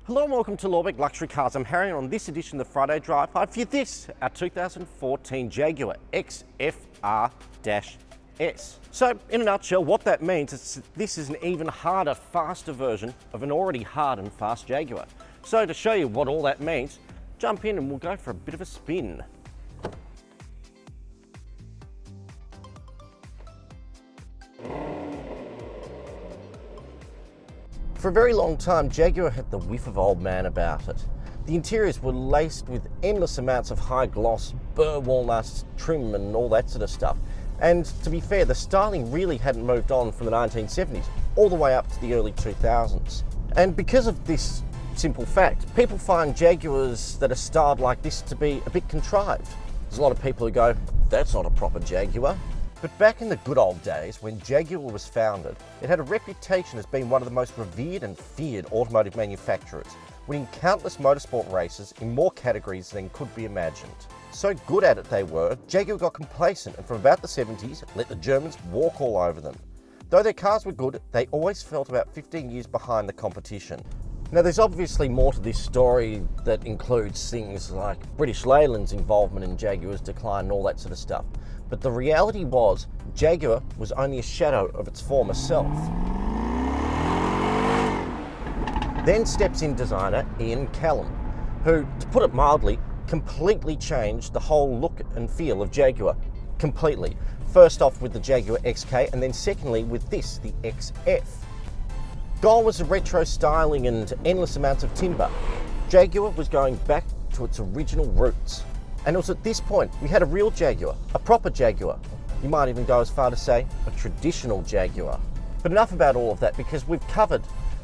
Hello and welcome to Lorbeck Luxury Cars. I'm Harry and on this edition of the Friday Drive, I have for you this, our 2014 Jaguar XFR-S. So in a nutshell, what that means is this is an even harder, faster version of an already hard and fast Jaguar. So to show you what all that means, jump in and we'll go for a bit of a spin. For a very long time, Jaguar had the whiff of old man about it. The interiors were laced with endless amounts of high gloss, burr walnuts, trim and all that sort of stuff. And to be fair, the styling really hadn't moved on from the 1970s all the way up to the early 2000s. And because of this simple fact, people find Jaguars that are styled like this to be a bit contrived. There's a lot of people who go, that's not a proper Jaguar. But back in the good old days, when Jaguar was founded, it had a reputation as being one of the most revered and feared automotive manufacturers, winning countless motorsport races in more categories than could be imagined. So good at it they were, Jaguar got complacent and from about the 70s let the Germans walk all over them. Though their cars were good, they always felt about 15 years behind the competition. Now there's obviously more to this story that includes things like British Leyland's involvement in Jaguar's decline and all that sort of stuff. But the reality was, Jaguar was only a shadow of its former self. Then steps in designer Ian Callum, who, to put it mildly, completely changed the whole look and feel of Jaguar. Completely. First off with the Jaguar XK, and then secondly with this, the XF. Goal was the retro styling and endless amounts of timber. Jaguar was going back to its original roots. And it was at this point we had a real Jaguar, a proper Jaguar. You might even go as far to say a traditional Jaguar. But enough about all of that because we've covered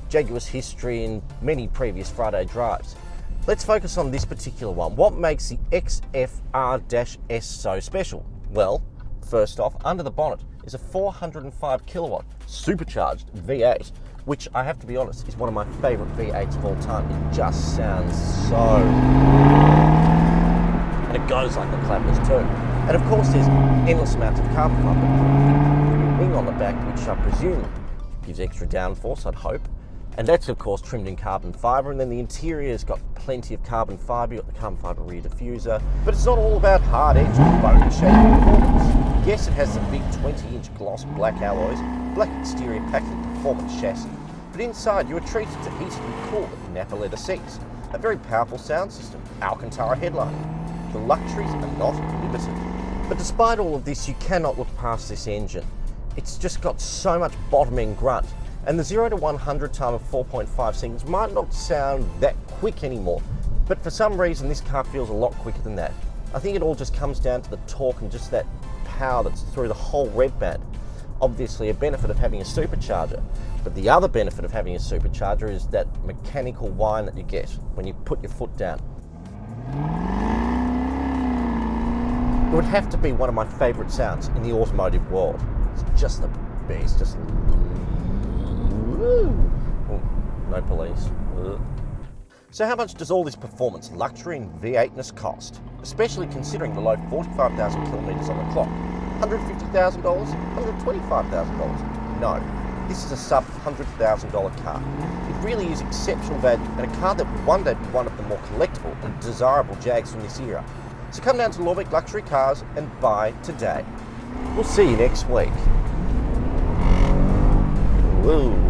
Jaguar's history in many previous Friday drives. Let's focus on this particular one. What makes the XFR-S so special? Well, first off, under the bonnet is a 405 kilowatt supercharged V8, which I have to be honest is one of my favourite V8s of all time. It just sounds so... and it goes like the clappers too. And of course there's endless amounts of carbon fibre. Wing on the back, which I presume gives extra downforce, I'd hope. And that's of course trimmed in carbon fibre, and then the interior's got plenty of carbon fibre. You've got the carbon fibre rear diffuser. But it's not all about hard edge and bone-shaped performance. Yes, it has the big 20-inch gloss black alloys, black exterior packed with performance chassis. But inside you are treated to heated and cooled Napa leather seats, a very powerful sound system, Alcantara headlining. The luxuries are not limited. But despite all of this, you cannot look past this engine. It's just got so much bottom end grunt, and the 0 to 100 time of 4.5 seconds might not sound that quick anymore, but for some reason this car feels a lot quicker than that. I think it all just comes down to the torque and just that power that's through the whole rev band. Obviously a benefit of having a supercharger, but the other benefit of having a supercharger is that mechanical whine that you get when you put your foot down. It would have to be one of my favourite sounds in the automotive world. It's just the best, just... Ooh, no police. So how much does all this performance, luxury and V8-ness cost? Especially considering the low 45,000 kilometres on the clock. $150,000? $125,000? No, this is a sub $100,000 car. It really is exceptional value and a car that will one day be one of the more collectible and desirable Jags from this era. So come down to Lorbeck Luxury Cars and buy today. We'll see you next week. Whoa.